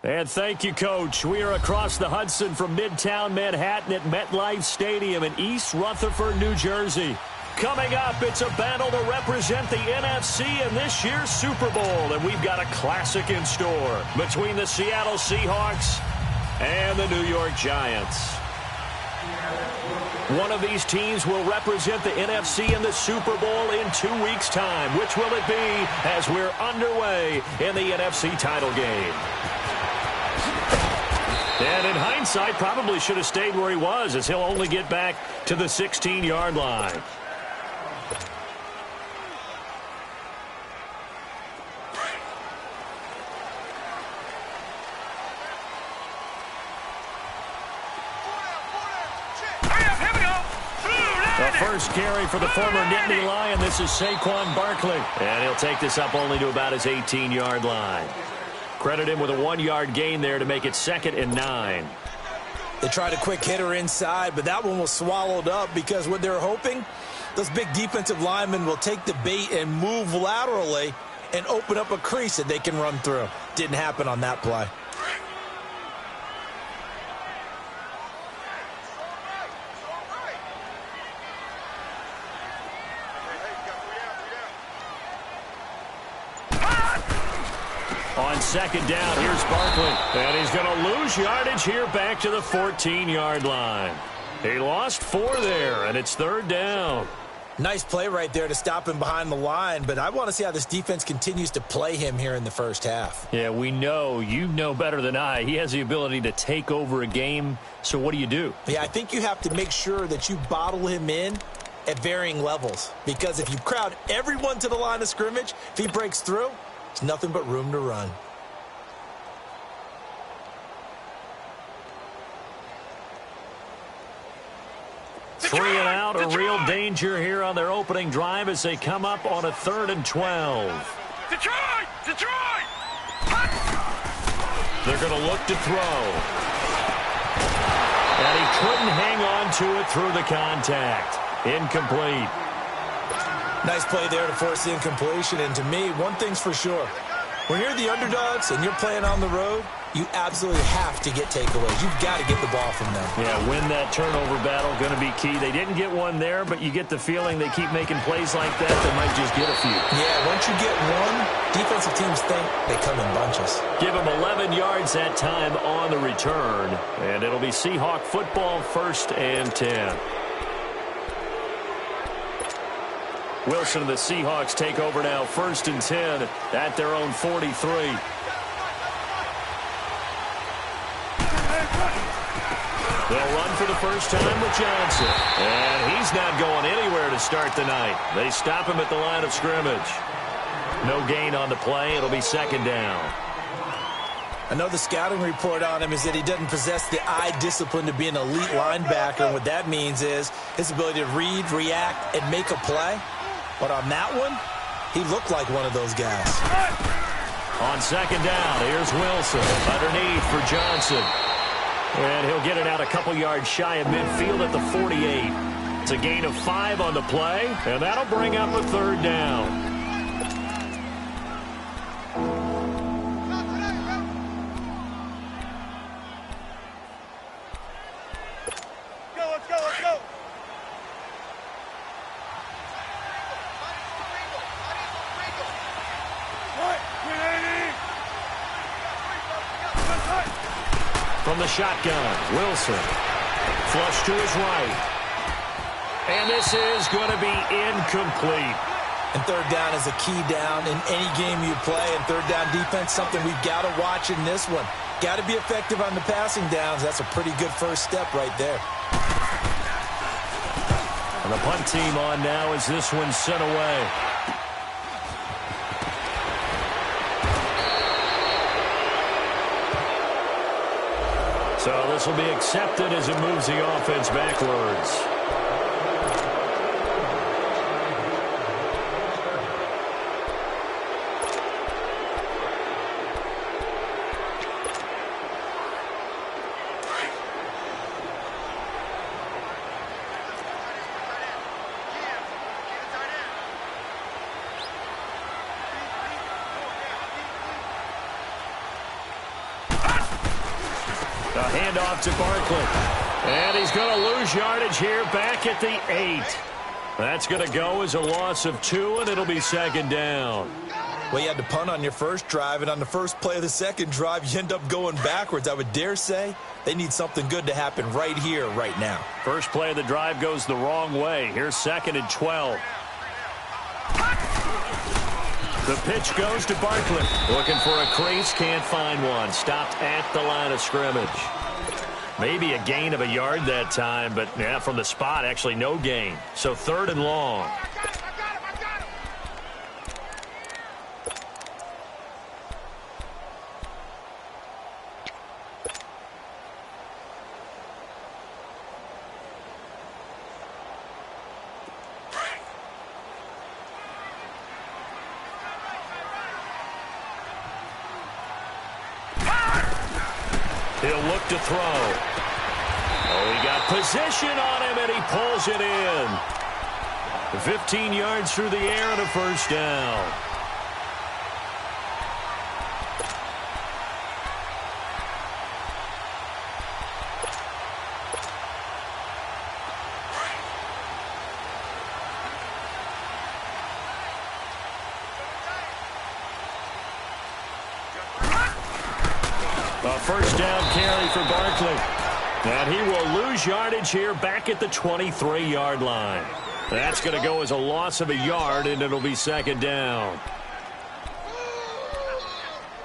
And thank you, Coach. We are across the Hudson from Midtown Manhattan at MetLife Stadium in East Rutherford, New Jersey. Coming up, it's a battle to represent the NFC in this year's Super Bowl, and we've got a classic in store between the Seattle Seahawks and the New York Giants. One of these teams will represent the NFC in the Super Bowl in 2 weeks' time. Which will it be as we're underway in the NFC title game? And in hindsight, probably should have stayed where he was, as he'll only get back to the 16-yard line. The first carry for the former Nittany Lion. This is Saquon Barkley. And he'll take this up only to about his 18-yard line. Credit him with a 1-yard gain there to make it 2nd and 9. They tried a quick hitter inside, but that one was swallowed up because what they're hoping, those big defensive linemen will take the bait and move laterally and open up a crease that they can run through. Didn't happen on that play. On 2nd down, here's Barkley. And he's going to lose yardage here back to the 14-yard line. He lost 4 there, and it's 3rd down. Nice play right there to stop him behind the line, but I want to see how this defense continues to play him here in the first half. Yeah, we know. You know better than I. He has the ability to take over a game, so what do? Yeah, I think you have to make sure that you bottle him in at varying levels, because if you crowd everyone to the line of scrimmage, if he breaks through, it's nothing but room to run. Three and out, a real danger here on their opening drive as they come up on a 3rd and 12. Detroit! They're going to look to throw. And he couldn't hang on to it through the contact. Incomplete. Nice play there to force the incompletion. And to me, one thing's for sure. When you're the underdogs and you're playing on the road, you absolutely have to get takeaways. You've got to get the ball from them. Yeah, win that turnover battle, going to be key. They didn't get one there, but you get the feeling they keep making plays like that, they might just get a few. Yeah, once you get one, defensive teams think they come in bunches. Give them 11 yards that time on the return, and it'll be Seahawk football, 1st and 10. Wilson and the Seahawks take over now, 1st and 10 at their own 43. They'll run for the first time with Johnson. And he's not going anywhere to start the night. They stop him at the line of scrimmage. No gain on the play. It'll be 2nd down. I know the scouting report on him is that he doesn't possess the eye discipline to be an elite linebacker. And what that means is his ability to read, react, and make a play. But on that one, he looked like one of those guys. On 2nd down, here's Wilson underneath for Johnson. And he'll get it out a couple yards shy of midfield at the 48. It's a gain of 5 on the play, and that'll bring up a 3rd down. From the shotgun, Wilson. Flush to his right. And this is going to be incomplete. And 3rd down is a key down in any game you play. And 3rd down defense, something we've got to watch in this one. Got to be effective on the passing downs. That's a pretty good first step right there. And the punt team on now as this one's sent away. So this will be accepted as it moves the offense backwards. A handoff to Barkley. And he's going to lose yardage here back at the 8. That's going to go as a loss of 2, and it'll be second down. Well, you had to punt on your first drive, and on the first play of the second drive, you end up going backwards. I would dare say they need something good to happen right here, right now. First play of the drive goes the wrong way. Here's 2nd and 12. The pitch goes to Barkley. Looking for a crease, can't find one. Stopped at the line of scrimmage. Maybe a gain of a yard that time, but yeah, from the spot, actually no gain. So 3rd and long. He'll look to throw. Oh, he got position on him, and he pulls it in. 15 yards through the air and a first down. A first down carry for Barkley. And he will lose yardage here back at the 23-yard line. That's going to go as a loss of a yard, and it'll be second down.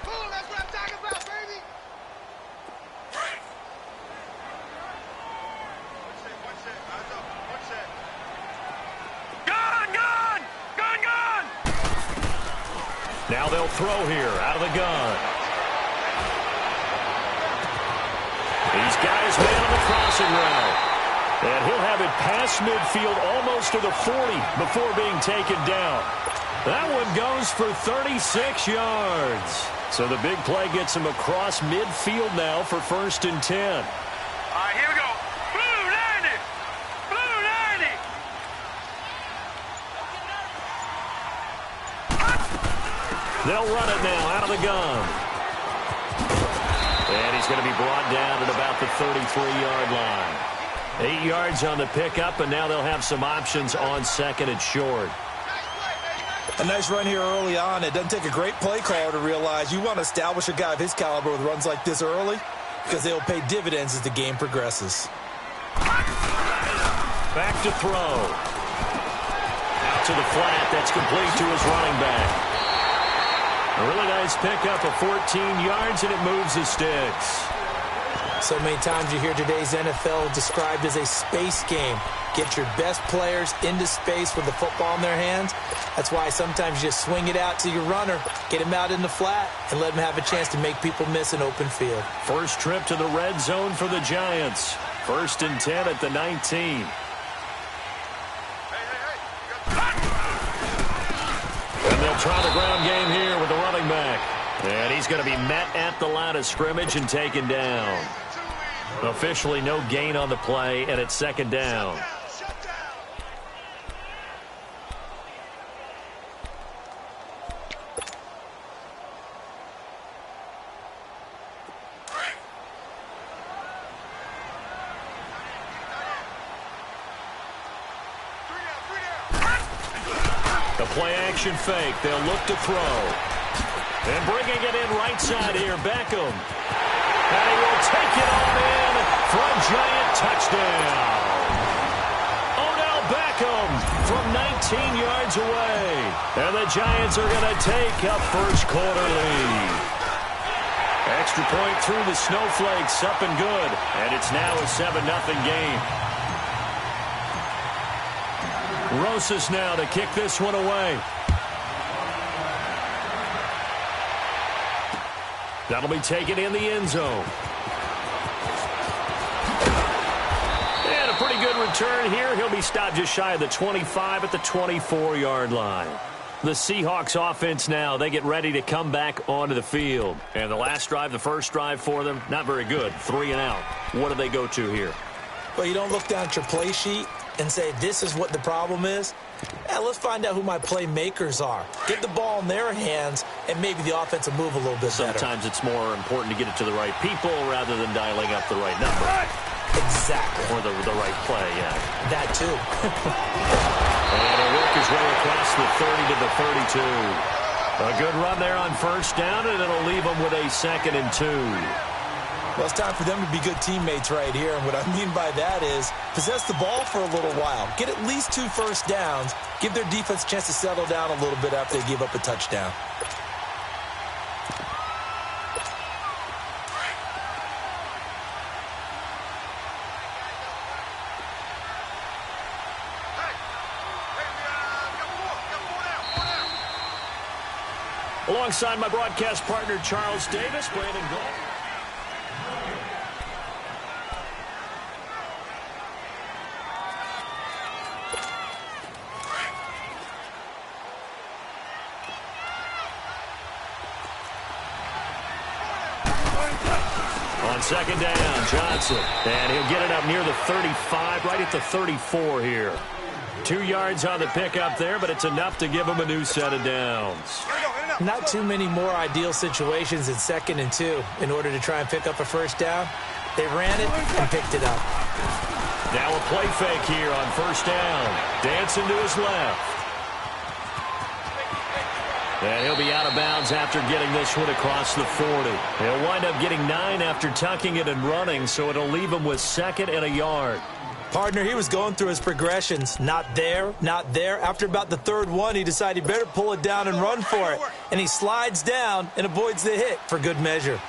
That's what I'm talking about, baby. Gun! Now they'll throw here out of the gun. He's got his man on the crossing route. And he'll have it past midfield almost to the 40 before being taken down. That one goes for 36 yards. So the big play gets him across midfield now for 1st and 10. All right, here we go. Blue 90! Blue 90! They'll run it now out of the gun. And he's going to be brought down at about the 33-yard line. 8 yards on the pickup, and now they'll have some options on 2nd and short. A nice run here early on. It doesn't take a great play caller to realize you want to establish a guy of his caliber with runs like this early because they'll pay dividends as the game progresses. Back to throw. Out to the flat. That's complete to his running back. A really nice pickup of 14 yards, and it moves the sticks. So many times you hear today's NFL described as a space game. Get your best players into space with the football in their hands. That's why sometimes you just swing it out to your runner, get him out in the flat, and let him have a chance to make people miss an open field. First trip to the red zone for the Giants. 1st and 10 at the 19. And they'll try the ground game here with the running back. And he's going to be met at the line of scrimmage and taken down. Officially no gain on the play, and it's 2nd down. The play-action fake. They'll look to throw. And bringing it in right side here, Beckham. And he will take it on in for a Giant touchdown. Odell Beckham from 19 yards away. And the Giants are going to take a first-quarter lead. Extra point through the snowflakes, up and good. And it's now a 7-0 game. Rosas now to kick this one away. That'll be taken in the end zone. And a pretty good return here. He'll be stopped just shy of the 25 at the 24-yard line. The Seahawks offense now, they get ready to come back onto the field. And the last drive, the first drive for them, not very good. 3 and out. What do they go to here? Well, you don't look down at your play sheet and say this is what the problem is. Yeah, let's find out who my playmakers are. Get the ball in their hands, and maybe the offense will move a little bit better. Sometimes it's more important to get it to the right people rather than dialing up the right number. Exactly. Or the right play, yeah. That too. And he'll work his way across the 30 to the 32. A good run there on first down, and it'll leave him with a 2nd and 2. Well, it's time for them to be good teammates right here. And what I mean by that is possess the ball for a little while. Get at least 2 first downs. Give their defense a chance to settle down a little bit after they give up a touchdown. Alongside my broadcast partner, Charles Davis, Brandon Gold. On second down, Johnson. And he'll get it up near the 35, right at the 34 here. 2 yards on the pickup there, but it's enough to give him a new set of downs. Not too many more ideal situations in 2nd and 2 in order to try and pick up a first down. They ran it and picked it up. Now a play fake here on first down. Dancing to his left. And he'll be out of bounds after getting this one across the 40. He'll wind up getting 9 after tucking it and running, so it'll leave him with 2nd and a yard. Partner, he was going through his progressions. Not there, not there. After about the 3rd one, he decided he better pull it down and run for it. And he slides down and avoids the hit for good measure.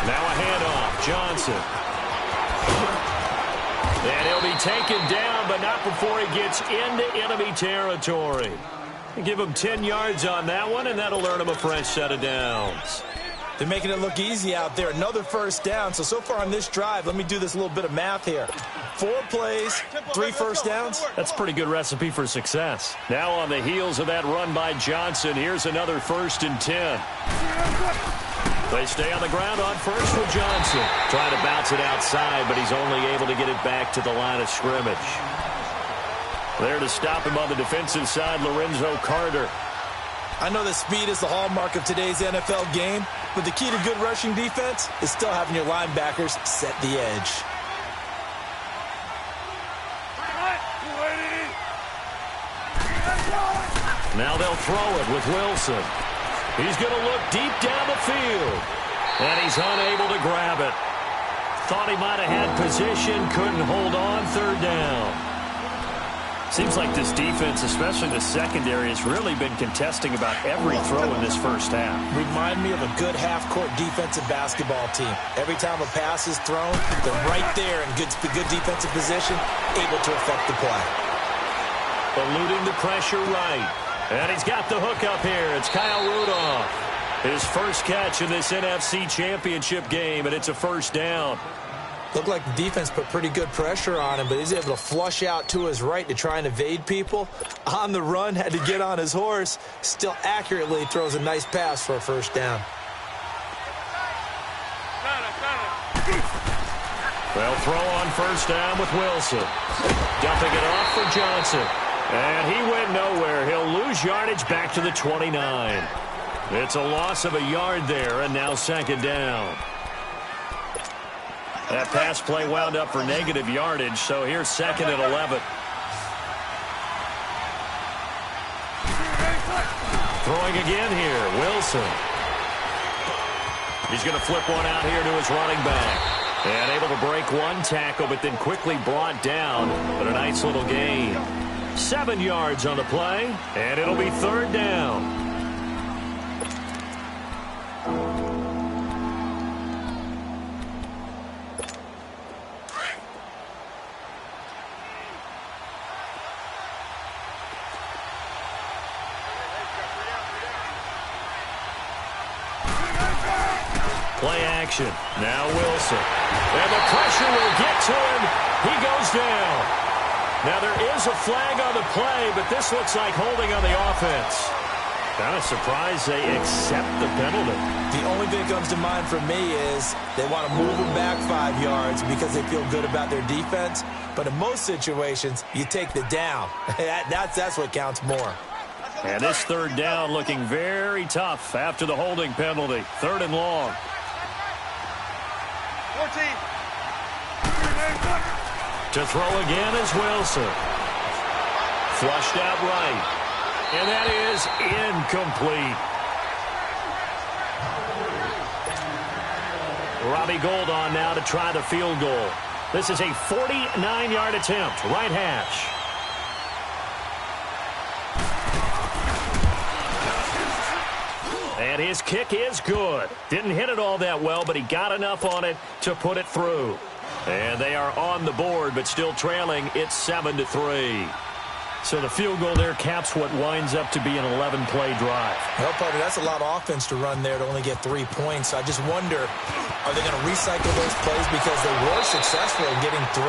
Now a handoff. Johnson. And he'll be taken down, but not before he gets into enemy territory. Give him 10 yards on that one, and that'll earn him a fresh set of downs. They're making it look easy out there. Another first down. So far on this drive, let me do this little bit of math here. 4 plays, 3 first downs. That's a pretty good recipe for success. Now on the heels of that run by Johnson, here's another 1st and 10. They stay on the ground on first with Johnson. Trying to bounce it outside, but he's only able to get it back to the line of scrimmage. There to stop him on the defensive side, Lorenzo Carter. I know that speed is the hallmark of today's NFL game, but the key to good rushing defense is still having your linebackers set the edge. Now they'll throw it with Wilson. He's going to look deep down the field, and he's unable to grab it. Thought he might have had position, couldn't hold on, 3rd down. Seems like this defense, especially the secondary, has really been contesting about every throw in this first half. Remind me of a good half-court defensive basketball team. Every time a pass is thrown, they're right there in good defensive position, able to affect the play. Eluding the pressure right. And he's got the hook up here. It's Kyle Rudolph. His first catch in this NFC Championship game, and it's a 1st down. Looked like the defense put pretty good pressure on him, but he's able to flush out to his right to try and evade people. On the run, had to get on his horse. Still accurately throws a nice pass for a 1st down. They'll throw on 1st down with Wilson. Dumping it off for Johnson. And he went nowhere. He'll lose yardage back to the 29. It's a loss of a yard there, and now 2nd down. That pass play wound up for negative yardage, so here's 2nd and 11. Throwing again here, Wilson. He's going to flip one out here to his running back. And able to break one tackle, but then quickly brought down. But a nice little gain. 7 yards on the play, and it'll be 3rd down. Play action. Now Wilson. And the pressure will get to him. He goes down. Now there is a flag on the play, but this looks like holding on the offense. Kind of surprised they accept the penalty. The only thing that comes to mind for me is they want to move them back 5 yards because they feel good about their defense. But in most situations, you take the down. That's what counts more. And this third down looking very tough after the holding penalty. 3rd and long. 14. To throw again is Wilson. Flushed out right. And that is incomplete. Robbie Gould on now to try the field goal. This is a 49-yard attempt, right hash. And his kick is good. Didn't hit it all that well, but he got enough on it to put it through. And they are on the board, but still trailing. It's 7-3. So the field goal there caps what winds up to be an 11-play drive. Well, partner, that's a lot of offense to run there to only get 3 points. I just wonder, are they going to recycle those plays because they were successful in getting 3?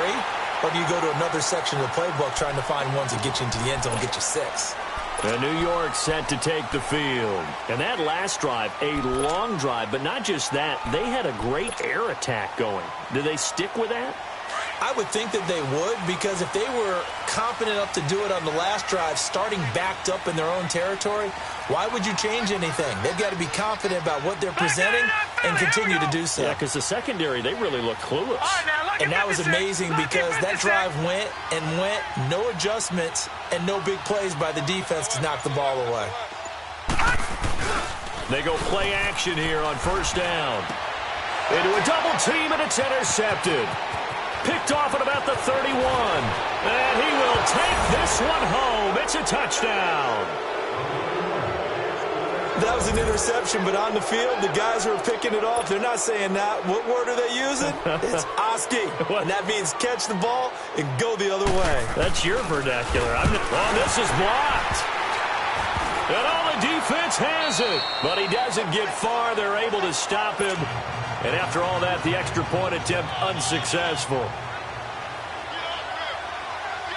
Or do you go to another section of the playbook trying to find ones that get you into the end zone and get you 6? And New York set to take the field. And that last drive, a long drive, but not just that. They had a great air attack going. Do they stick with that? I would think that they would, because if they were confident enough to do it on the last drive, starting backed up in their own territory, why would you change anything? They've got to be confident about what they're presenting and continue to do so. Yeah, because the secondary, they really look clueless. And that was amazing because that drive went and went, no adjustments and no big plays by the defense to knock the ball away. They go play action here on 1st down. Into a double team, and it's intercepted. Picked off at about the 31. And he will take this one home. It's a touchdown. That was an interception, but on the field, the guys who are picking it off, they're not saying that. What word are they using? It's Oski. And that means catch the ball and go the other way. That's your vernacular. Oh, this is blocked. And all the defense has it. But he doesn't get far. They're able to stop him. And after all that, the extra point attempt unsuccessful.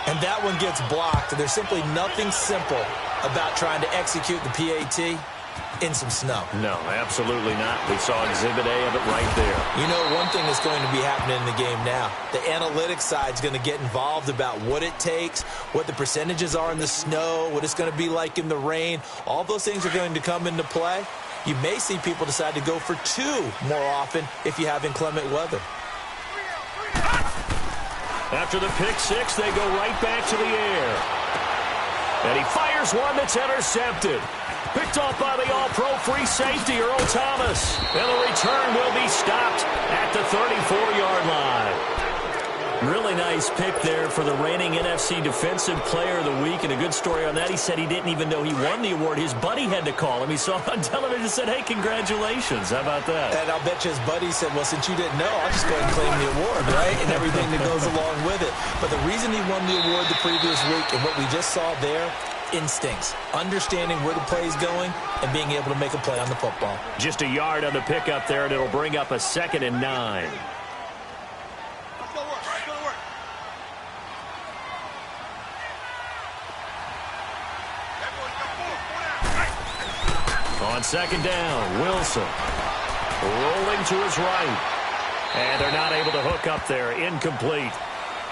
And that one gets blocked. There's simply nothing simple about trying to execute the PAT in some snow. No, absolutely not. We saw Exhibit A of it right there. You know, one thing that's going to be happening in the game now, the analytics side is going to get involved about what it takes, what the percentages are in the snow, what it's going to be like in the rain. All those things are going to come into play. You may see people decide to go for 2 more often if you have inclement weather. After the pick 6, they go right back to the air. And he fires one that's intercepted. Picked off by the all-pro free safety, Earl Thomas. And the return will be stopped at the 34-yard line. Really nice pick there for the reigning NFC Defensive Player of the Week. And a good story on that. He said he didn't even know he won the award. His buddy had to call him. He saw it on television and said, hey, congratulations. How about that? And I'll bet you his buddy said, well, since you didn't know, I'll just go ahead and claim the award, right? And everything that goes along with it. But the reason he won the award the previous week and what we just saw there, instincts, understanding where the play is going and being able to make a play on the football. Just a yard on the pickup there, and it'll bring up a 2nd and 9. On 2nd down, Wilson rolling to his right. And they're not able to hook up there. Incomplete.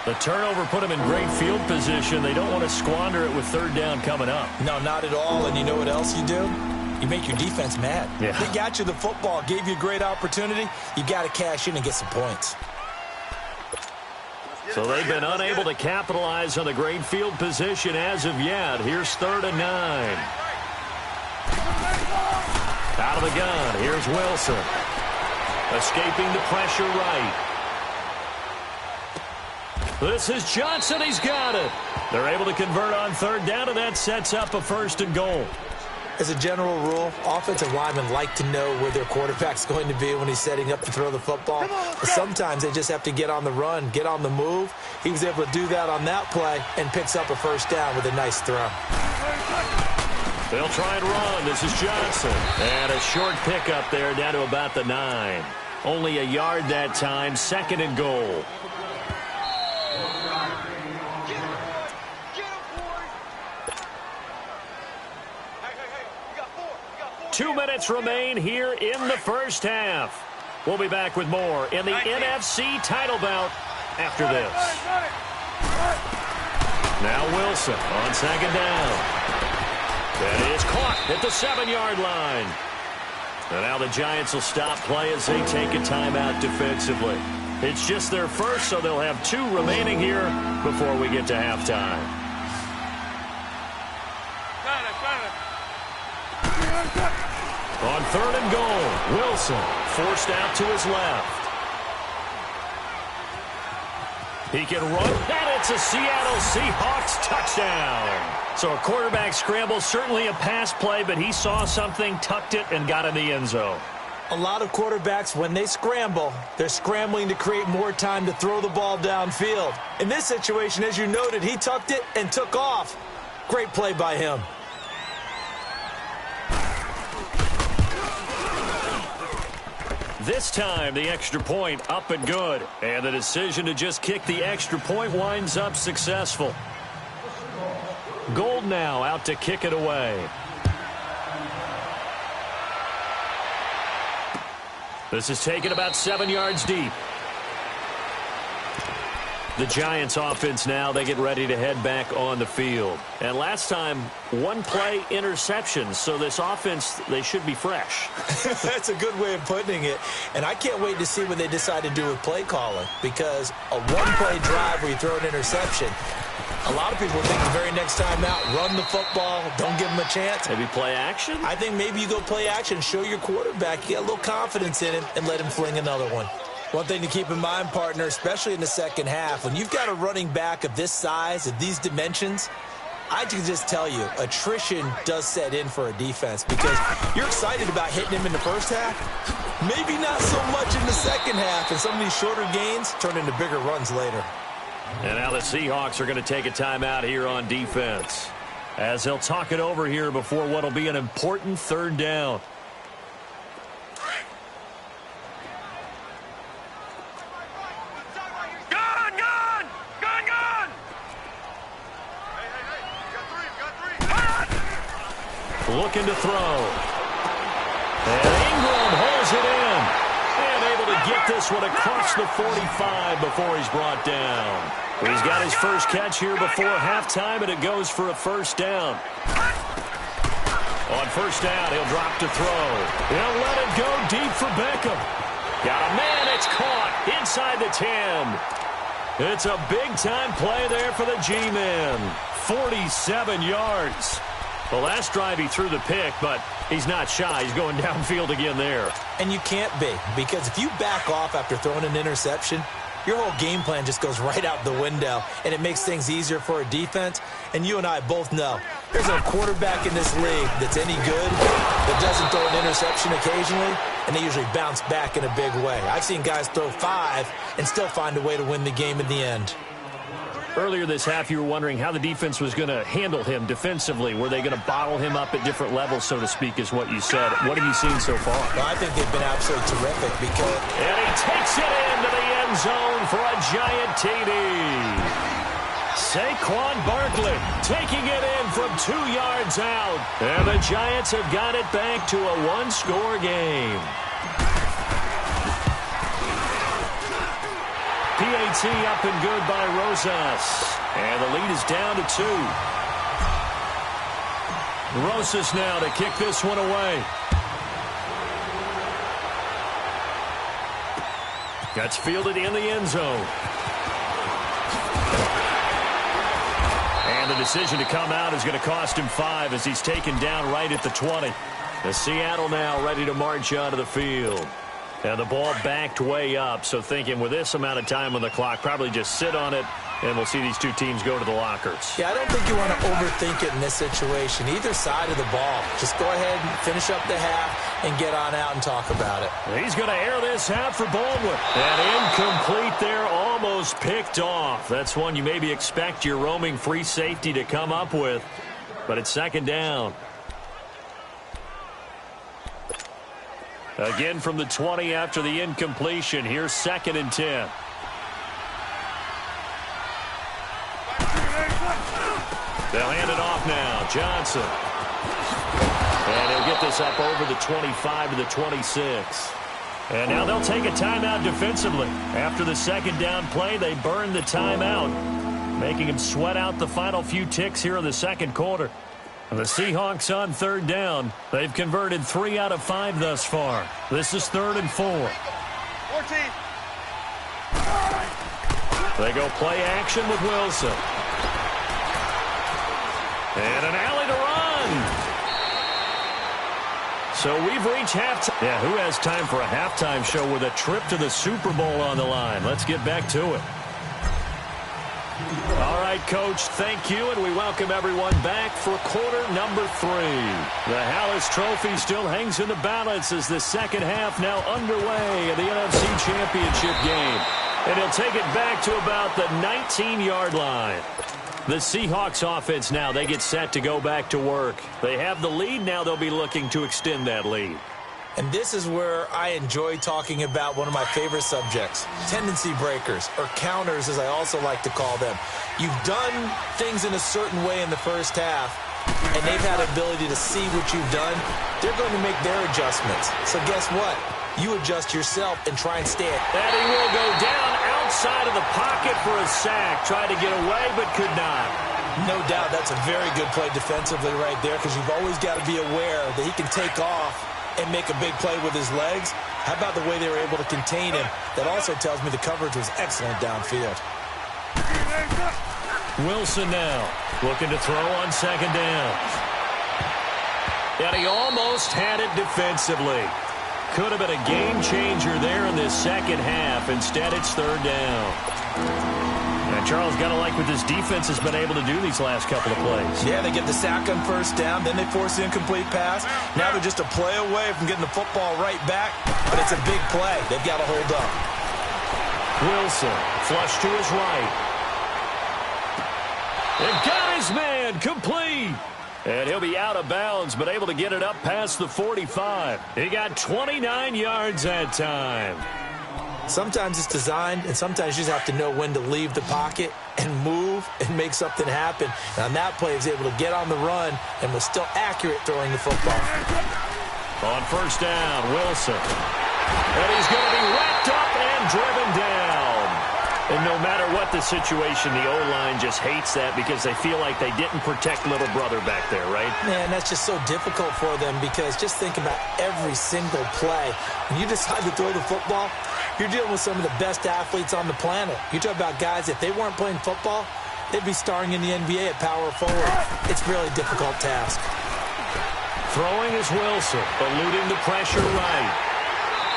The turnover put them in great field position. They don't want to squander it with 3rd down coming up. No, not at all. And you know what else you do? You make your defense mad. Yeah. They got you the football, gave you a great opportunity. You got to cash in and get some points. So they've been unable to capitalize on the great field position as of yet. Here's 3rd and 9. Out of the gun, here's Wilson. Escaping the pressure right. This is Johnson, he's got it. They're able to convert on 3rd down, and that sets up a 1st and goal. As a general rule, offensive linemen like to know where their quarterback's going to be when he's setting up to throw the football. But sometimes they just have to get on the run, get on the move. He was able to do that on that play and picks up a 1st down with a nice throw. They'll try and run. This is Johnson. And a short pickup there down to about the 9. Only a yard that time. 2nd and goal. 2 minutes remain here in the first half. We'll be back with more in the NFC title bout after this. Now Wilson on second down. That is caught at the 7-yard line. And now the Giants will stop play as they take a timeout defensively. It's just their first, so they'll have 2 remaining here before we get to halftime. On 3rd and goal, Wilson forced out to his left. He can run, and it's a Seattle Seahawks touchdown. So a quarterback scramble, certainly a pass play, but he saw something, tucked it, and got in the end zone. A lot of quarterbacks, when they scramble, they're scrambling to create more time to throw the ball downfield. In this situation, as you noted, he tucked it and took off. Great play by him. This time, the extra point up and good. And the decision to just kick the extra point winds up successful. Gold now out to kick it away. This is taken about 7 yards deep. The Giants offense now, they get ready to head back on the field. And last time, 1 play interception. So this offense, they should be fresh. That's a good way of putting it. And I can't wait to see what they decide to do with play calling. Because a 1-play drive where you throw an interception, a lot of people think the very next time out, run the football, don't give them a chance. Maybe play action? I think maybe you go play action, show your quarterback, get a little confidence in him, and let him fling another one. One thing to keep in mind, partner, especially in the second half, when you've got a running back of this size, of these dimensions, I can just tell you, attrition does set in for a defense because you're excited about hitting him in the first half. Maybe not so much in the second half, and some of these shorter gains turn into bigger runs later. And now the Seahawks are going to take a timeout here on defense as they'll talk it over here before what will be an important 3rd down. Looking to throw. And Ingram holds it in. And able to get this one across the 45 before he's brought down. He's got his first catch here before halftime, and it goes for a 1st down. On 1st down, he'll drop to throw. He'll let it go deep for Beckham. Got a man, it's caught inside the 10. It's a big-time play there for the G-men. 47 yards. The last drive he threw the pick, but he's not shy. He's going downfield again there. And you can't be, because if you back off after throwing an interception, your whole game plan just goes right out the window, and it makes things easier for a defense. And you and I both know there's a quarterback in this league that's any good that doesn't throw an interception occasionally, and they usually bounce back in a big way. I've seen guys throw 5 and still find a way to win the game in the end. Earlier this half, you were wondering how the defense was going to handle him defensively. Were they going to bottle him up at different levels, so to speak, is what you said. What have you seen so far? Well, I think they've been absolutely terrific because... And he takes it into the end zone for a giant TD. Saquon Barkley taking it in from 2 yards out. And the Giants have got it back to a 1-score game. PAT up and good by Rosas. And the lead is down to 2. Rosas now to kick this one away. That's fielded in the end zone. And the decision to come out is going to cost him 5 as he's taken down right at the 20. The Seattle now ready to march onto the field. And the ball backed way up, so thinking with this amount of time on the clock, probably just sit on it, and we'll see these two teams go to the lockers. Yeah, I don't think you want to overthink it in this situation. Either side of the ball. Just go ahead and finish up the half and get on out and talk about it. He's going to air this out for Baldwin. And incomplete there, almost picked off. That's one you maybe expect your roaming free safety to come up with, but it's 2nd down. Again from the 20 after the incompletion. Here's 2nd and 10. They'll hand it off now. Johnson. And he'll get this up over the 25 to the 26. And now they'll take a timeout defensively. After the second down play, they burn the timeout, making him sweat out the final few ticks here in the second quarter. And the Seahawks on third down. They've converted 3 out of 5 thus far. This is 3rd and 4. 14. They go play action with Wilson. And an alley to run. So we've reached halftime. Yeah, who has time for a halftime show with a trip to the Super Bowl on the line? Let's get back to it. All right, Coach, thank you, and we welcome everyone back for quarter number 3. The Hallis Trophy still hangs in the balance as the second half now underway in the NFC Championship game. And he'll take it back to about the 19-yard line. The Seahawks offense now, they get set to go back to work. They have the lead. Now they'll be looking to extend that lead. And this is where I enjoy talking about one of my favorite subjects, tendency breakers, or counters as I also like to call them. You've done things in a certain way in the first half, and they've had the ability to see what you've done. They're going to make their adjustments. So guess what? You adjust yourself and try and stay it. And he will go down outside of the pocket for a sack. Tried to get away, but could not. No doubt that's a very good play defensively right there, because you've always got to be aware that he can take off and make a big play with his legs. How about the way they were able to contain him? That also tells me the coverage was excellent downfield. Wilson now looking to throw on second down. And he almost had it defensively. Could have been a game changer there in this second half. Instead, it's third down. And Charles, got to like what this defense has been able to do these last couple of plays. Yeah, they get the sack on first down, then they force the incomplete pass. Now they're just a play away from getting the football right back, but it's a big play. They've got to hold up. Wilson, flush to his right. And got his man, complete. And he'll be out of bounds, but able to get it up past the 45. He got 29 yards that time. Sometimes it's designed, and sometimes you just have to know when to leave the pocket and move and make something happen. And on that play, he was able to get on the run and was still accurate throwing the football. On first down, Wilson. And he's going to be wrapped up and driven down. And no matter what the situation, the O-line just hates that because they feel like they didn't protect little brother back there, right? Man, that's just so difficult for them, because just think about every single play. When you decide to throw the football, you're dealing with some of the best athletes on the planet. You talk about guys, if they weren't playing football, they'd be starring in the NBA at power forward. It's a really difficult task. Throwing is Wilson, eluding the pressure right.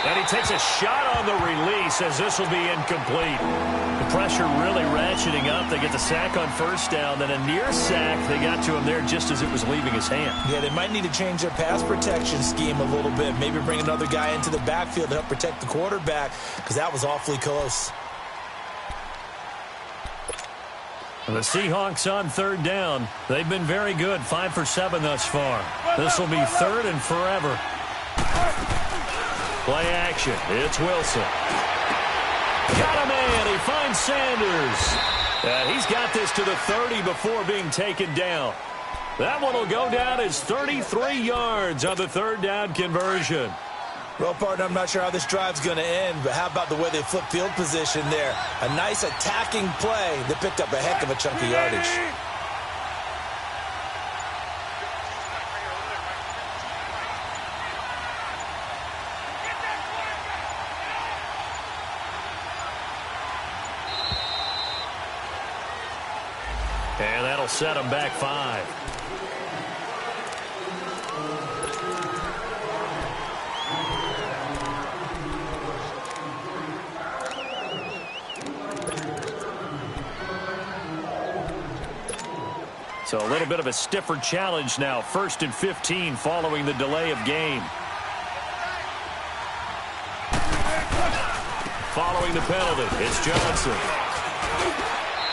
And he takes a shot on the release as this will be incomplete. The pressure really ratcheting up. They get the sack on first down, then a near sack. They got to him there just as it was leaving his hand. Yeah, they might need to change their pass protection scheme a little bit. Maybe bring another guy into the backfield to help protect the quarterback, because that was awfully close. And the Seahawks on third down. They've been very good, 5 for 7 thus far. This will be third and forever. Play action. It's Wilson. Got a man. He finds Sanders. And he's got this to the 30 before being taken down. That one will go down as 33 yards on the third down conversion. Well, partner, I'm not sure how this drive's going to end, but how about the way they flip field position there? A nice attacking play that picked up a heck of a chunk of yardage. And that'll set them back 5. So a little bit of a stiffer challenge now. 1st and 15 following the delay of game. Following the penalty, it's Johnson.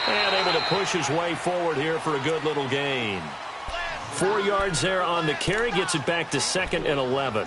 And able to push his way forward here for a good little gain. 4 yards there on the carry, gets it back to 2nd and 11.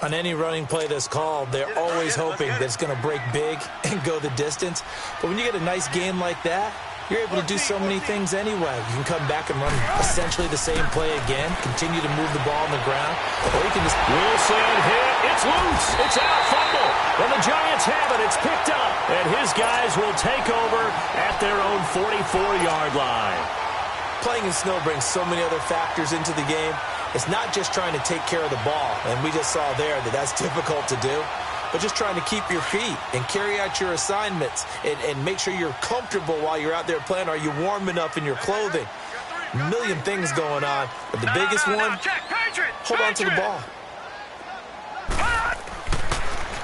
On any running play that's called, they're always hoping that it's going to break big and go the distance. But when you get a nice gain like that, you're able to do so many things anyway. You can come back and run essentially the same play again, continue to move the ball on the ground, or you can just... Wilson hit. It's loose. It's out. Fumble. And the Giants have it. It's picked up. And his guys will take over at their own 44-yard line. Playing in snow brings so many other factors into the game. It's not just trying to take care of the ball, and we just saw there that that's difficult to do, but just trying to keep your feet and carry out your assignments and make sure you're comfortable while you're out there playing. Are you warm enough in your clothing? A million things going on, but the biggest one, hold on to the ball.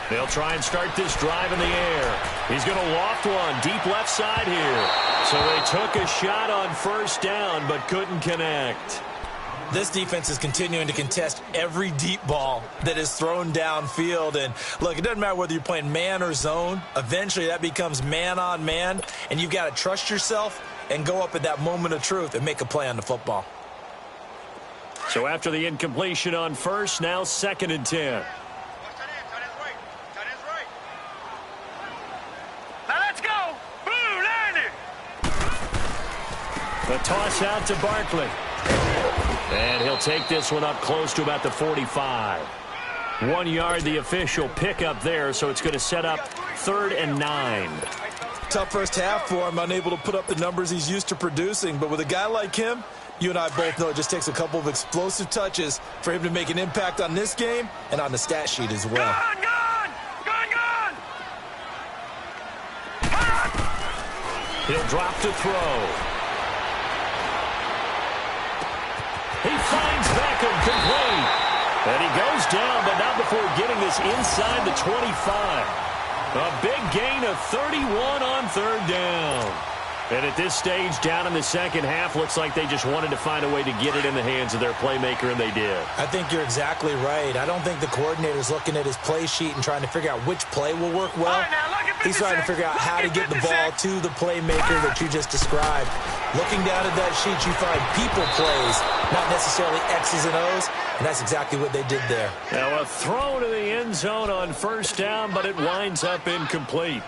They'll try and start this drive in the air. He's going to loft one deep left side here. So they took a shot on first down but couldn't connect. This defense is continuing to contest every deep ball that is thrown downfield. And, look, it doesn't matter whether you're playing man or zone. Eventually that becomes man on man, and you've got to trust yourself and go up at that moment of truth and make a play on the football. So after the incompletion on first, now 2nd and 10. The toss out to Barkley. And he'll take this one up close to about the 45. 1 yard, the official pickup there, so it's going to set up 3rd and 9. Tough first half for him, unable to put up the numbers he's used to producing. But with a guy like him, you and I both know it just takes a couple of explosive touches for him to make an impact on this game and on the stat sheet as well. Gone! He'll drop to throw. He finds Beckham complete. And he goes down, but not before getting this inside the 25. A big gain of 31 on 3rd down. And at this stage, down in the second half, looks like they just wanted to find a way to get it in the hands of their playmaker, and they did. I think you're exactly right. I don't think the coordinator's looking at his play sheet and trying to figure out which play will work well. He's trying to figure out how to get the ball to the playmaker that you just described. Looking down at that sheet, you find people plays, not necessarily X's and O's, and that's exactly what they did there. Now a throw to the end zone on first down, but it winds up incomplete.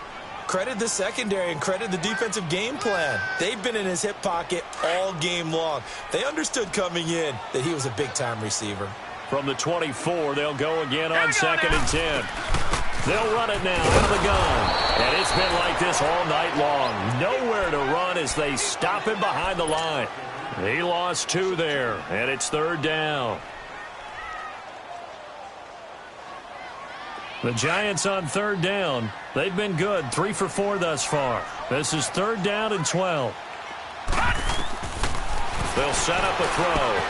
Credit the secondary and credit the defensive game plan. They've been in his hip pocket all game long. They understood coming in that he was a big-time receiver. From the 24, they'll go again on 2nd and 10. They'll run it now out of the gun. And it's been like this all night long. Nowhere to run as they stop him behind the line. He lost 2 there, and it's 3rd down. The Giants on 3rd down. They've been good, 3 for 4 thus far. This is 3rd down and 12. They'll set up a throw.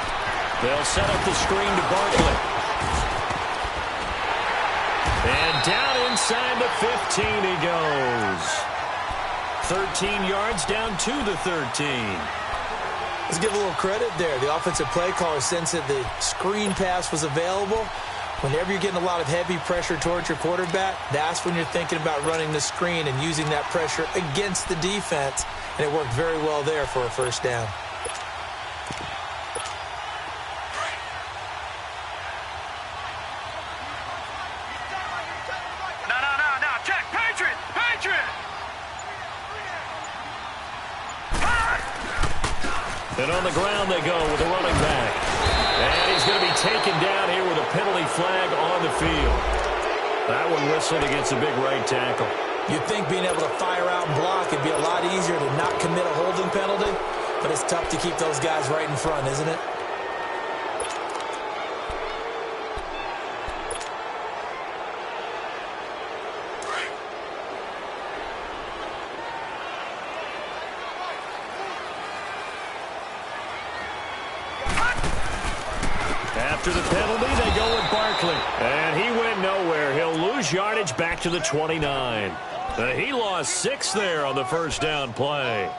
They'll set up the screen to Barkley. And down inside the 15 he goes. 13 yards down to the 13. Let's give a little credit there. The offensive play caller sensed that the screen pass was available. Whenever you're getting a lot of heavy pressure towards your quarterback, that's when you're thinking about running the screen and using that pressure against the defense. And it worked very well there for a first down. No. Check. Patriot. And on the ground they go with the running back. And he's going to be taken down here with a penalty flag on the field. That one whistled against a big right tackle. You'd think being able to fire out and block would be a lot easier to not commit a holding penalty, but it's tough to keep those guys right in front, isn't it? After the penalty, they go with Barkley. And he went nowhere. He'll lose yardage back to the 29. He lost 6 there on the first down play.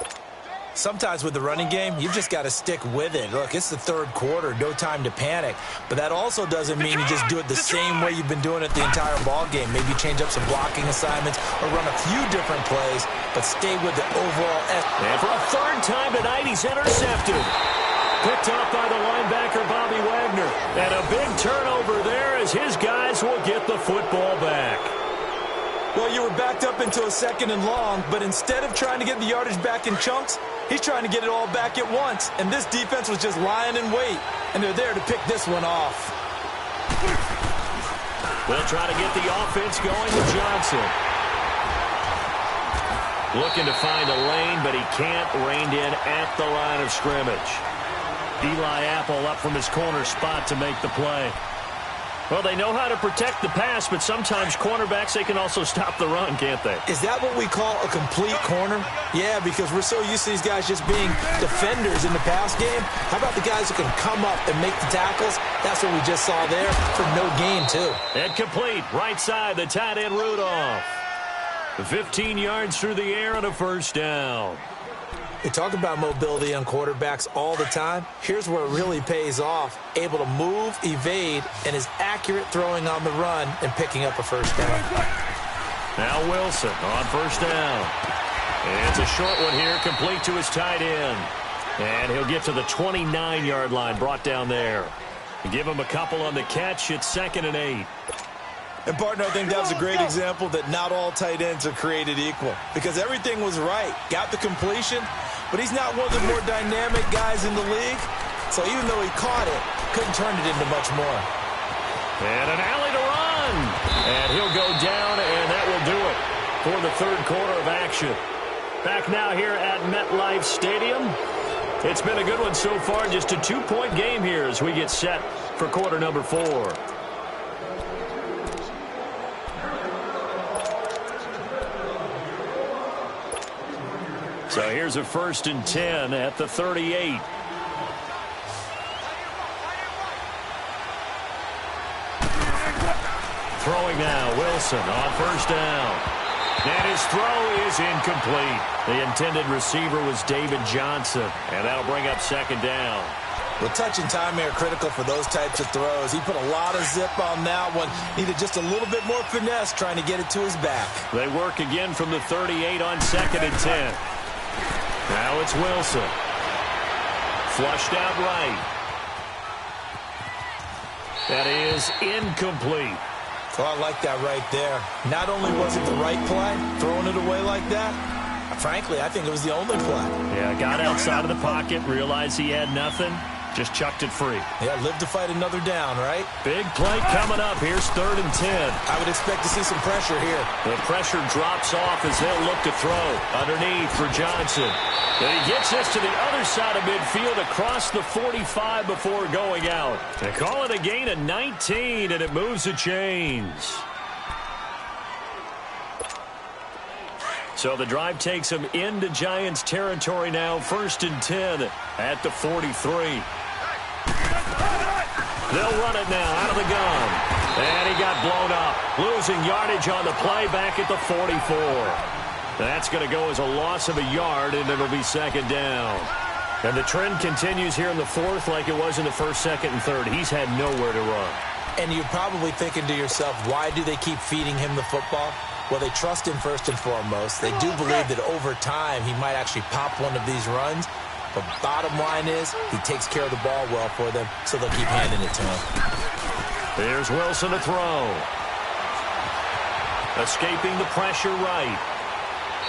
Sometimes with the running game, you've just got to stick with it. Look, it's the 3rd quarter, no time to panic. But that also doesn't mean you just do it the same way you've been doing it the entire ball game. Maybe change up some blocking assignments or run a few different plays, but stay with the overall effort. And for a 3rd time tonight, he's intercepted. Picked up by the linebacker, Bobby Wagner. And a big turnover there as his guys will get the football back. Well, you were backed up into a 2nd and long, but instead of trying to get the yardage back in chunks, he's trying to get it all back at once. And this defense was just lying in wait, and they're there to pick this one off. They'll try to get the offense going with Johnson. Looking to find a lane, but he can't. Reined in at the line of scrimmage. Eli Apple up from his corner spot to make the play. Well, they know how to protect the pass, but sometimes cornerbacks, they can also stop the run, can't they? Is that what we call a complete corner? Yeah, because we're so used to these guys just being defenders in the pass game. How about the guys who can come up and make the tackles? That's what we just saw there for no gain, too. And complete, right side, the tight end Rudolph. 15 yards through the air and a first down. We talk about mobility on quarterbacks all the time. Here's where it really pays off. Able to move, evade, and is accurate throwing on the run and picking up a first down. Now Wilson on first down. It's a short one here, complete to his tight end. And he'll get to the 29-yard line, brought down there. Give him a couple on the catch. It's 2nd and 8. And, partner, I think that was a great example that not all tight ends are created equal. Because everything was right. Got the completion, but he's not one of the more dynamic guys in the league. So even though he caught it, couldn't turn it into much more. And an alley to run. And he'll go down, and that will do it for the 3rd quarter of action. Back now here at MetLife Stadium. It's been a good one so far. Just a 2-point game here as we get set for quarter number 4. So here's a 1st and 10 at the 38. Throwing now, Wilson on first down. And his throw is incomplete. The intended receiver was David Johnson, and that'll bring up 2nd down. Well, touch and timing are critical for those types of throws. He put a lot of zip on that one. Needed just a little bit more finesse trying to get it to his back. They work again from the 38 on 2nd and 10. Now it's Wilson. Flushed out right. That is incomplete. So I like that right there. Not only was it the right play, throwing it away like that, frankly, I think it was the only play. Yeah, got outside of the pocket, realized he had nothing, just chucked it free. Yeah, live to fight another down, right? Big play coming up. Here's 3rd and 10. I would expect to see some pressure here. The pressure drops off as they'll look to throw. Underneath for Johnson. And he gets this to the other side of midfield across the 45 before going out. They call it a gain of 19, and it moves the chains. So the drive takes him into Giants territory now. 1st and 10 at the 43. They'll run it now out of the gun. And he got blown up. Losing yardage on the play back at the 44. That's going to go as a loss of a yard, and it'll be 2nd down. And the trend continues here in the 4th like it was in the 1st, 2nd, and 3rd. He's had nowhere to run. And you're probably thinking to yourself, why do they keep feeding him the football? Well, they trust him first and foremost. They do believe that over time he might actually pop one of these runs. But bottom line is he takes care of the ball well for them, so they'll keep handing it to him. There's Wilson to throw. Escaping the pressure right.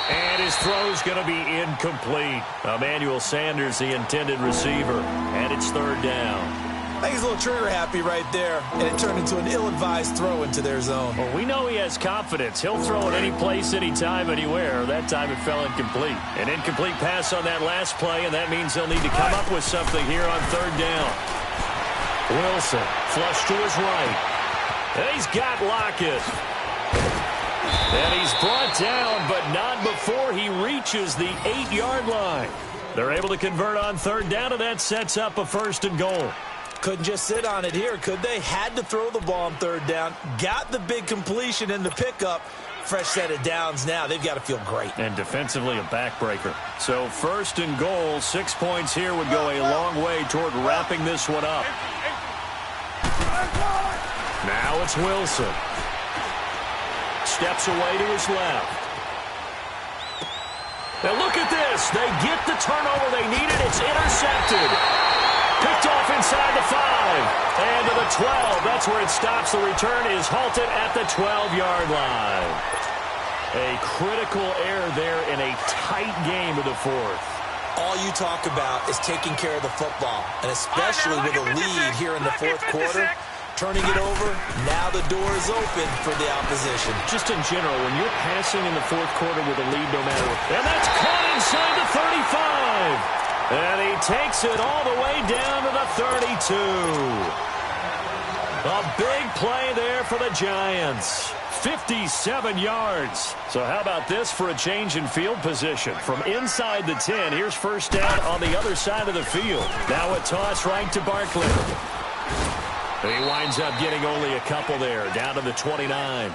And his throw's going to be incomplete. Emmanuel Sanders, the intended receiver. And it's 3rd down. I think he's a little trigger happy right there, and it turned into an ill-advised throw into their zone. Well, we know he has confidence. He'll throw it any place, anytime, anywhere. That time it fell incomplete. An incomplete pass on that last play, and that means they'll need to come up with something here on 3rd down. Wilson, flush to his right. And he's got Lockett. And he's brought down, but not before he reaches the 8-yard line. They're able to convert on 3rd down, and that sets up a 1st and goal. Couldn't just sit on it here, could they? Had to throw the ball on 3rd down. Got the big completion in the pickup. Fresh set of downs now. They've got to feel great. And defensively a backbreaker. So 1st and goal, 6 points here would go a long way toward wrapping this one up. Now it's Wilson. Steps away to his left. Now look at this. They get the turnover they needed. It's intercepted. Picked off inside the 5. And to the 12. 12. That's where it stops. The return is halted at the 12-yard line. A critical error there in a tight game of the fourth. All you talk about is taking care of the football, and especially with a lead here in the fourth quarter, turning it over, now the door is open for the opposition. Just in general, when you're passing in the fourth quarter with a lead, no matter what. And that's caught inside the 35. And he takes it all the way down to the 32. A big play there for the Giants. 57 yards. So how about this for a change in field position? From inside the 10, here's first down on the other side of the field. Now a toss right to Barkley. He winds up getting only a couple there, down to the 29.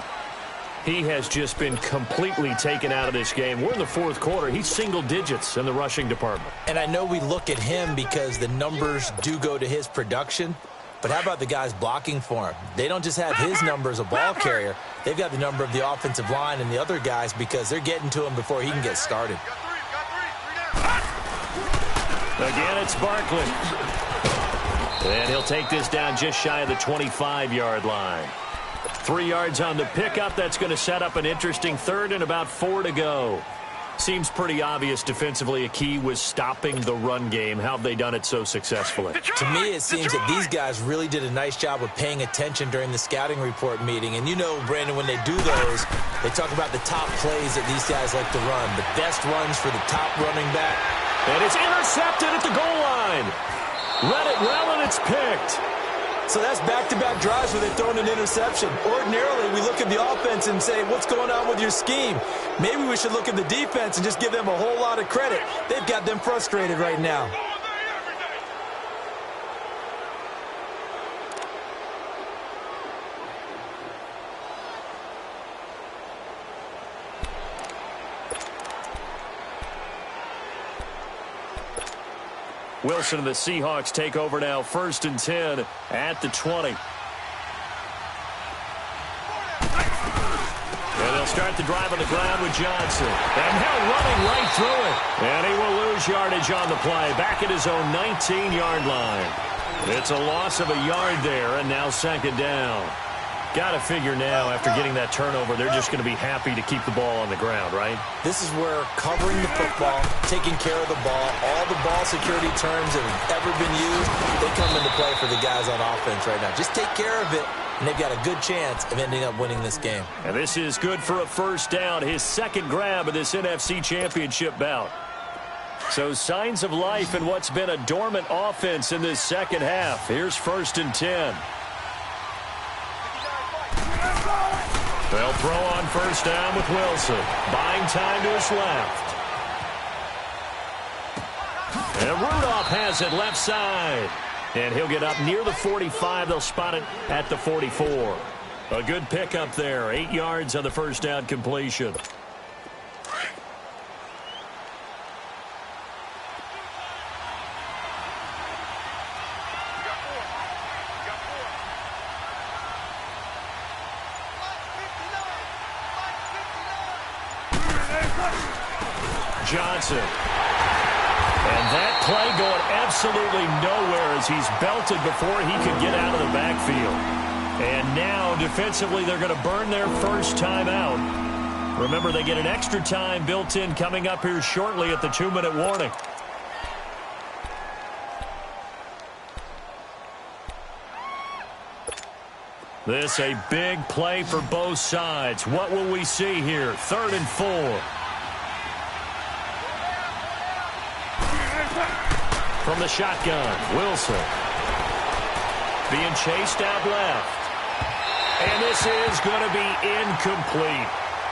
He has just been completely taken out of this game. We're in the fourth quarter. He's single digits in the rushing department. And I know we look at him because the numbers do go to his production. But how about the guys blocking for him? They don't just have his number as a ball carrier. They've got the number of the offensive line and the other guys because they're getting to him before he can get started. Again, it's Barkley. And he'll take this down just shy of the 25-yard line. 3 yards on the pickup. That's going to set up an interesting third and about 4 to go. Seems pretty obvious defensively a key was stopping the run game. How have they done it so successfully? To me, it seems that these guys really did a nice job of paying attention during the scouting report meeting. And you know, Brandon, when they do those, they talk about the top plays that these guys like to run, the best runs for the top running back. And it's intercepted at the goal line. Read it well, and it's picked. So that's back-to-back drives where they've thrown an interception. Ordinarily, we look at the offense and say, what's going on with your scheme? Maybe we should look at the defense and just give them a whole lot of credit. They've got them frustrated right now. Wilson and the Seahawks take over now, 1st and 10 at the 20. And they'll start the drive on the ground with Johnson. And now running right through it. And he will lose yardage on the play, back at his own 19-yard line. It's a loss of a yard there, and now 2nd down. Got to figure now, after getting that turnover, they're just going to be happy to keep the ball on the ground, right? This is where covering the football, taking care of the ball, all the ball security terms that have ever been used, they come into play for the guys on offense right now. Just take care of it, and they've got a good chance of ending up winning this game. And this is good for a first down, his second grab of this NFC Championship bout. So signs of life in what's been a dormant offense in this second half. Here's 1st and 10. They'll throw on first down with Wilson. Buying time to his left. And Rudolph has it left side. And he'll get up near the 45. They'll spot it at the 44. A good pickup there. 8 yards on the first down completion. Johnson. And that play going absolutely nowhere as he's belted before he could get out of the backfield. And now, defensively, they're going to burn their first time out. Remember, they get an extra time built in coming up here shortly at the 2-minute warning. This a big play for both sides. What will we see here? 3rd and 4. From the shotgun, Wilson. Being chased out left. And this is going to be incomplete.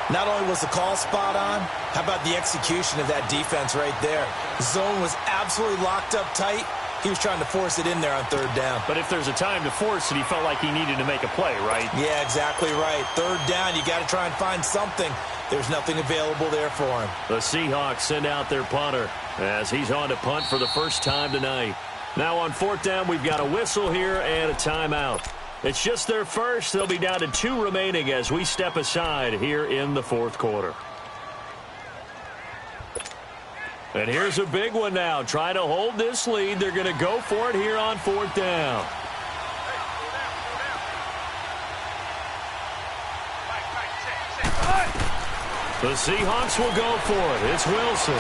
Not only was the call spot on, how about the execution of that defense right there? The zone was absolutely locked up tight. He was trying to force it in there on 3rd down. But if there's a time to force it, he felt like he needed to make a play, right? Yeah, exactly right. 3rd down, you got to try and find something. There's nothing available there for him. The Seahawks send out their punter as he's on to punt for the first time tonight. Now on 4th down, we've got a whistle here and a timeout. It's just their first. They'll be down to 2 remaining as we step aside here in the 4th quarter. And here's a big one now. Trying to hold this lead. They're going to go for it here on 4th down. The Seahawks will go for it. It's Wilson.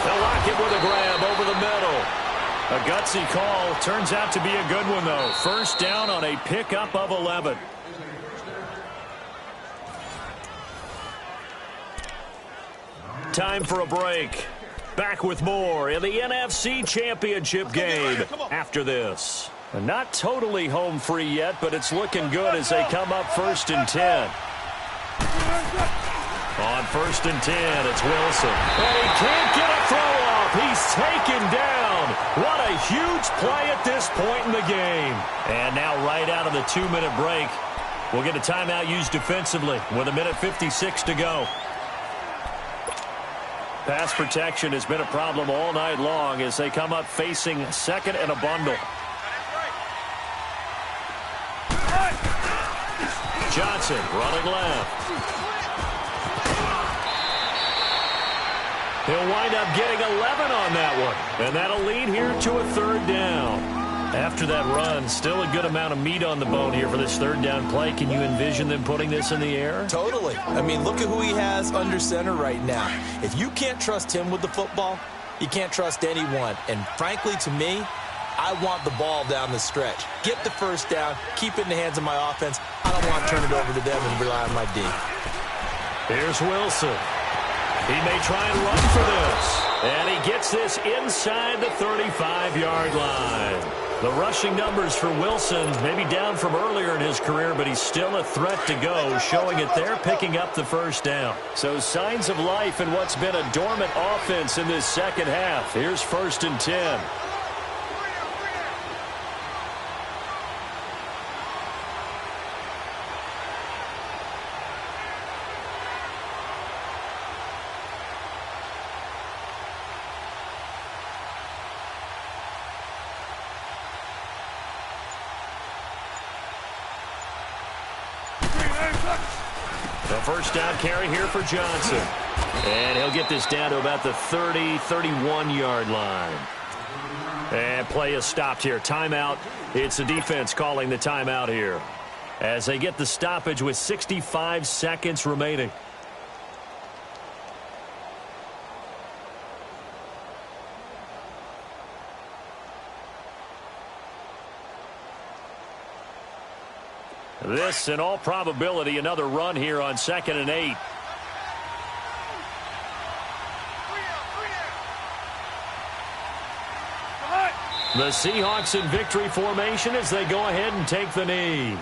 They'll lock it with a grab over the middle. A gutsy call. Turns out to be a good one, though. First down on a pickup of 11. Time for a break. Back with more in the NFC Championship game after this. Not totally home free yet, but it's looking good as they come up 1st and 10. On 1st and 10, it's Wilson. And he can't get a throw off. He's taken down. What a huge play at this point in the game. And now right out of the 2-minute break, we'll get a timeout used defensively with 1:56 to go. Pass protection has been a problem all night long as they come up facing 2nd and a bundle. Johnson running left. He'll wind up getting 11 on that one. And that'll lead here to a 3rd down. After that run, still a good amount of meat on the bone here for this 3rd down play. Can you envision them putting this in the air? Totally. I mean, look at who he has under center right now. If you can't trust him with the football, you can't trust anyone. And frankly, to me, I want the ball down the stretch. Get the 1st down, keep it in the hands of my offense. I don't want to turn it over to them and rely on my D. Here's Wilson. He may try and run for this. And he gets this inside the 35-yard line. The rushing numbers for Wilson maybe down from earlier in his career, but he's still a threat to go, showing it there, picking up the 1st down. So signs of life in what's been a dormant offense in this 2nd half. Here's 1st and 10. The 1st down carry here for Johnson. And he'll get this down to about the 30, 31-yard line. And play is stopped here. Timeout. It's the defense calling the timeout here as they get the stoppage with 65 seconds remaining. This, in all probability, another run here on 2nd and 8. The Seahawks in victory formation as they go ahead and take the knee.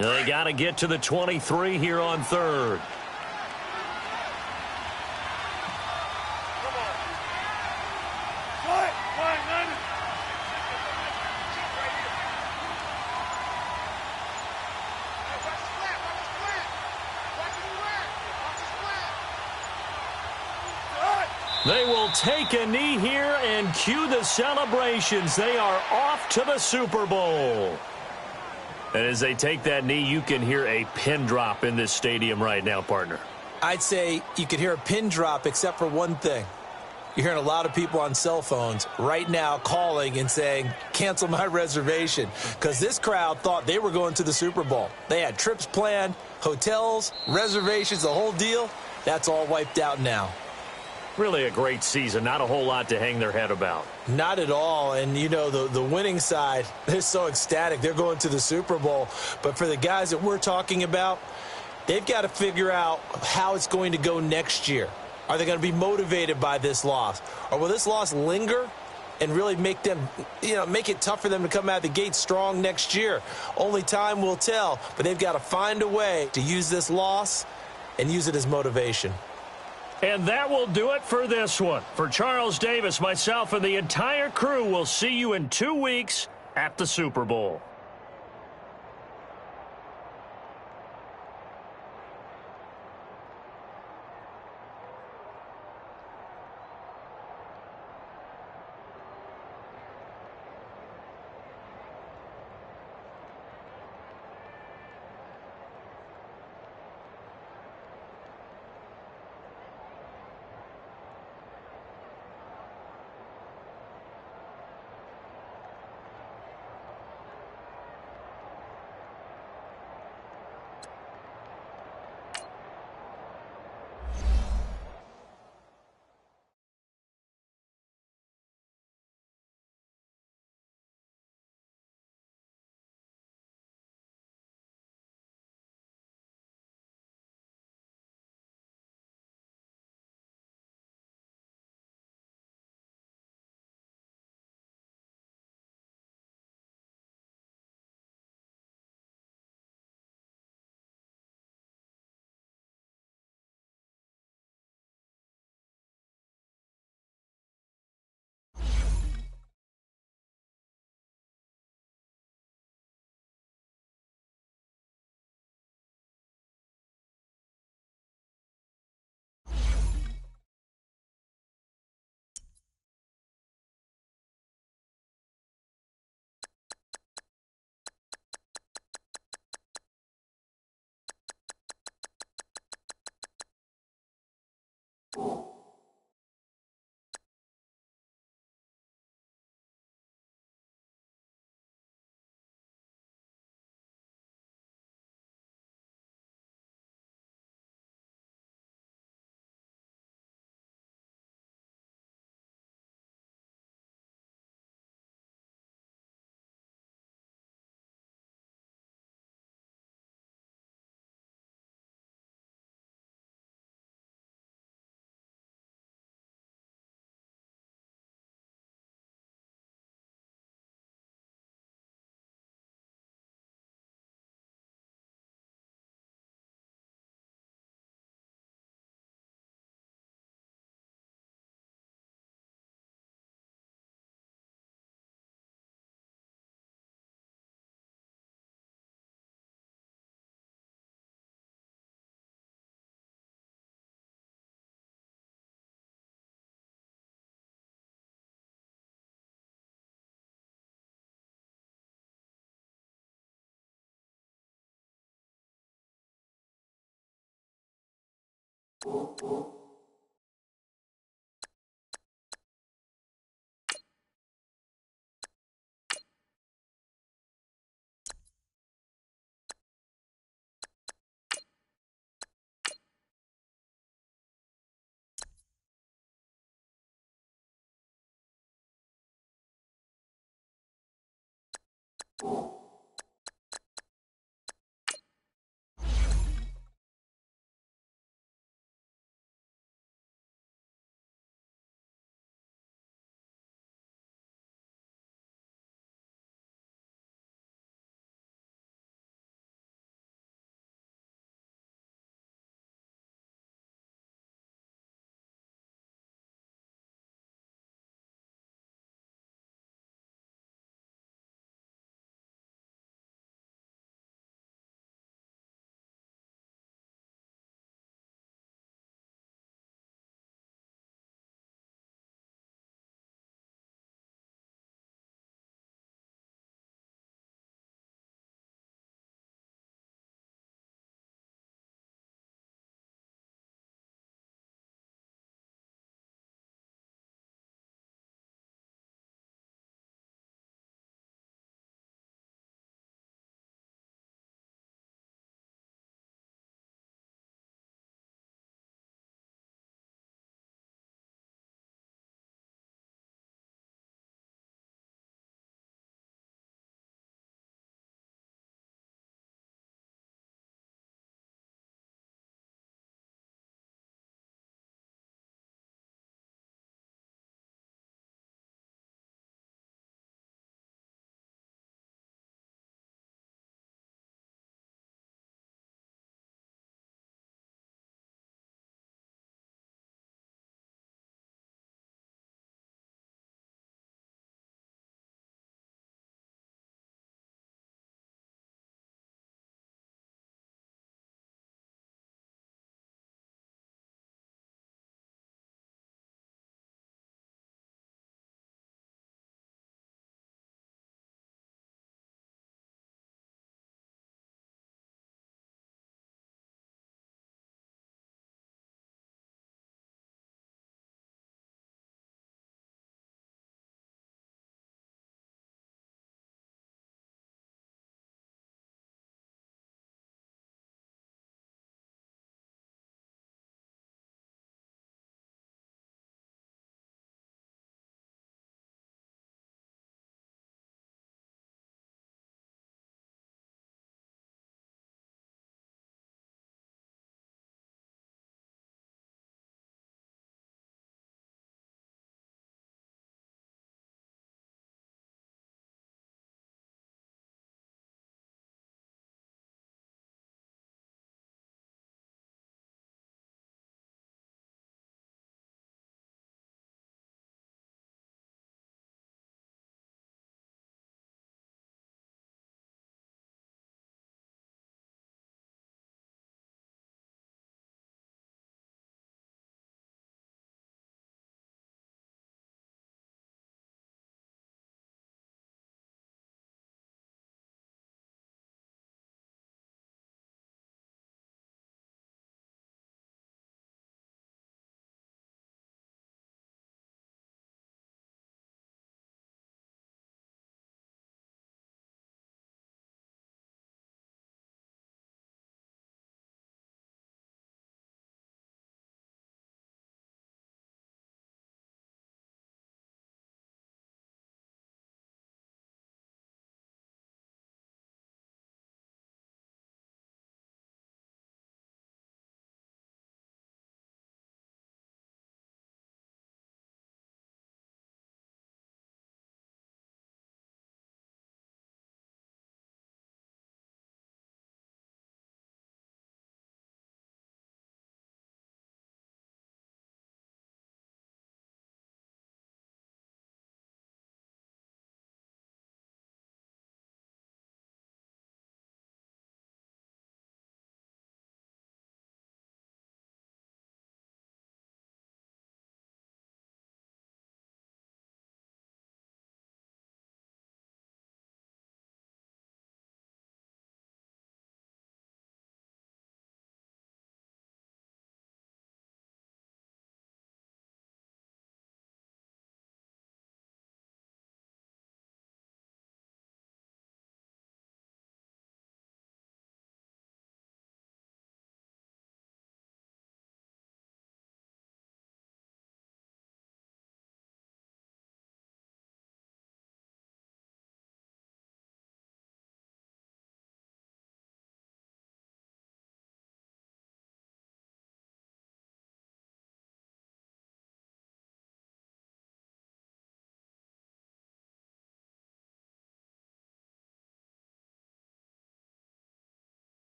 They got to get to the 23 here on 3rd. They will take a knee here and cue the celebrations. They are off to the Super Bowl. And as they take that knee, you can hear a pin drop in this stadium right now, partner. I'd say you could hear a pin drop except for one thing. You're hearing a lot of people on cell phones right now calling and saying, cancel my reservation, because this crowd thought they were going to the Super Bowl. They had trips planned, hotels, reservations, the whole deal. That's all wiped out now. Really a great season. Not a whole lot to hang their head about. Not at all. And, you know, the winning side, they're so ecstatic. They're going to the Super Bowl. But for the guys that we're talking about, they've got to figure out how it's going to go next year. Are they going to be motivated by this loss? Or will this loss linger and really make them, make it tough for them to come out of the gate strong next year? Only time will tell. But they've got to find a way to use this loss and use it as motivation. And that will do it for this one. For Charles Davis, myself, and the entire crew, we'll see you in 2 weeks at the Super Bowl.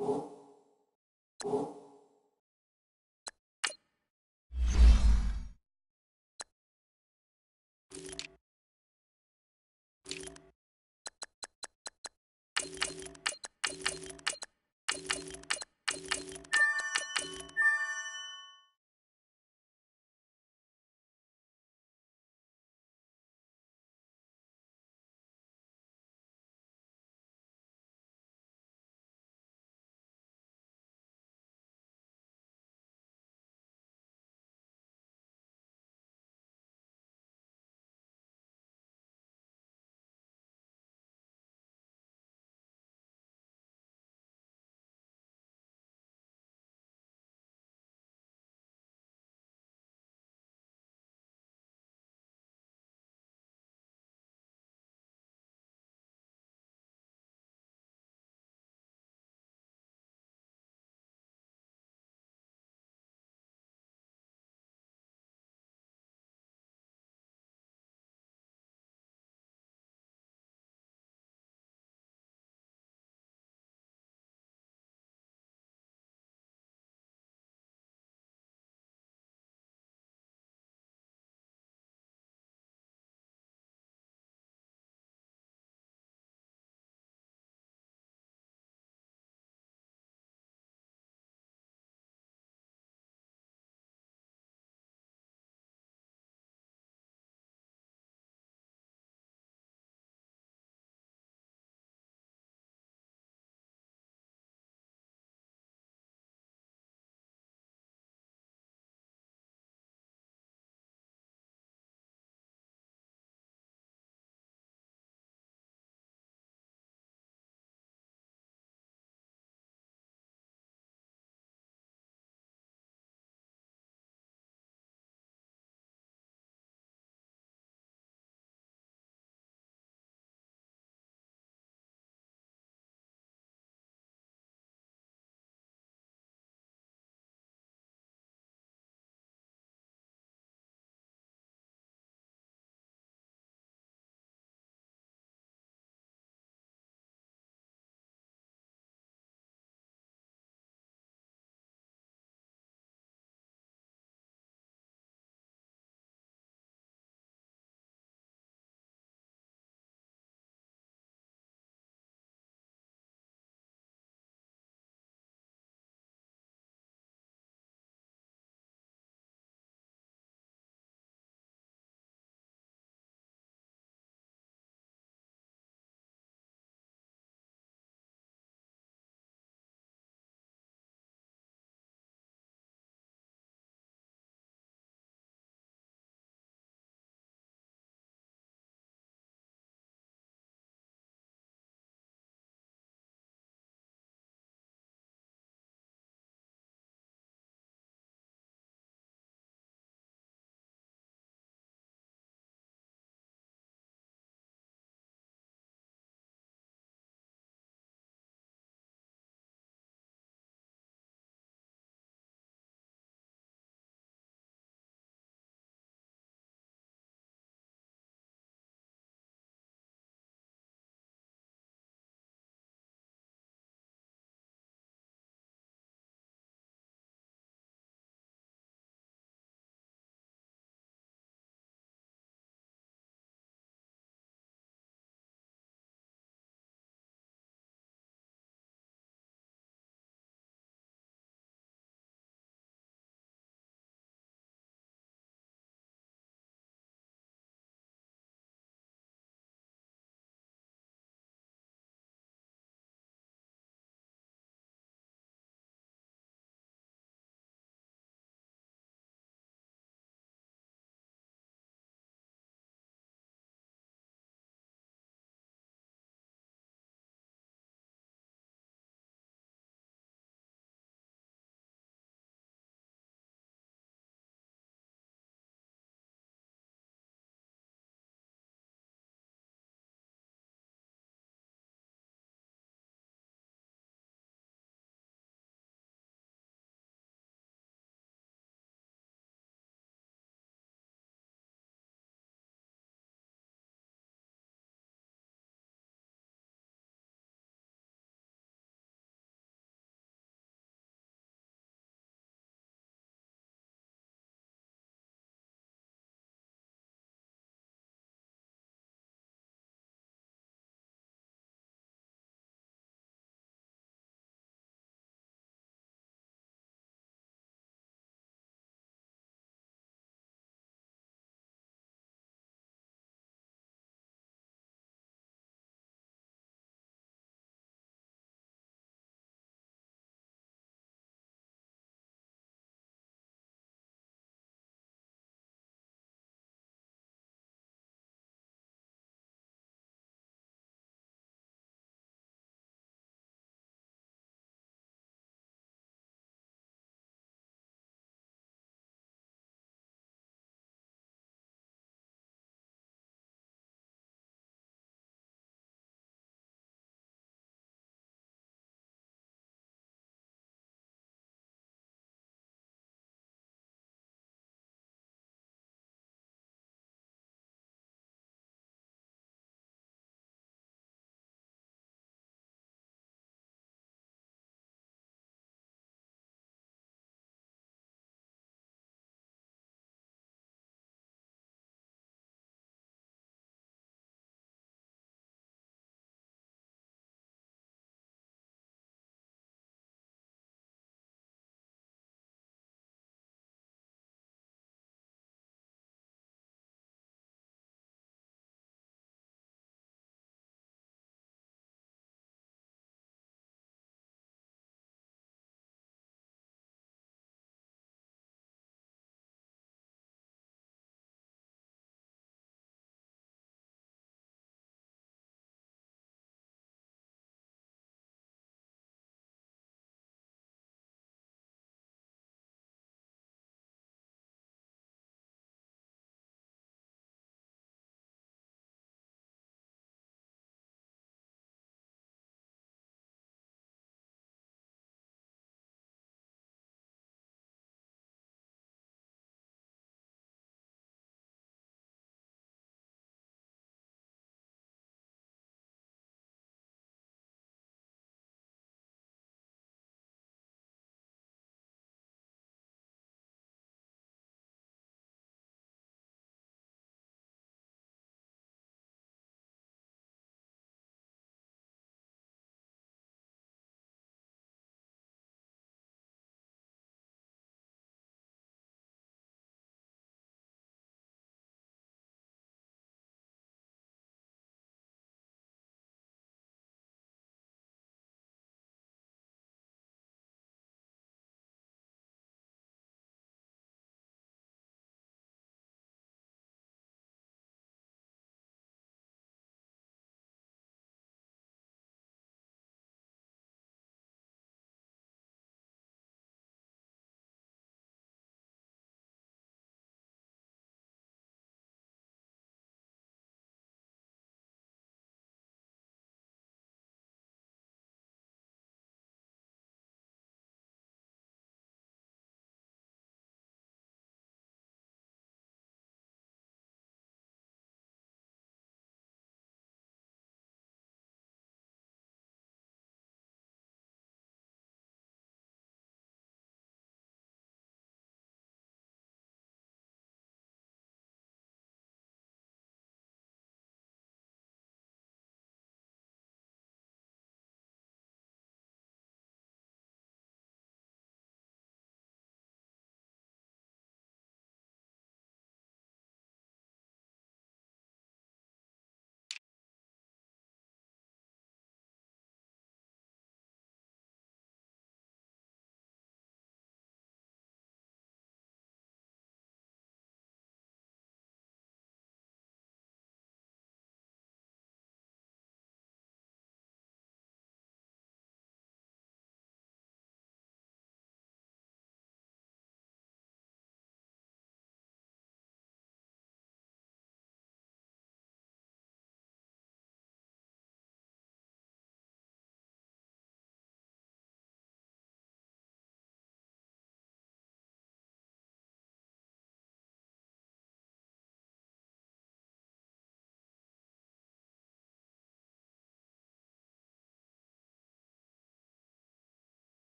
you.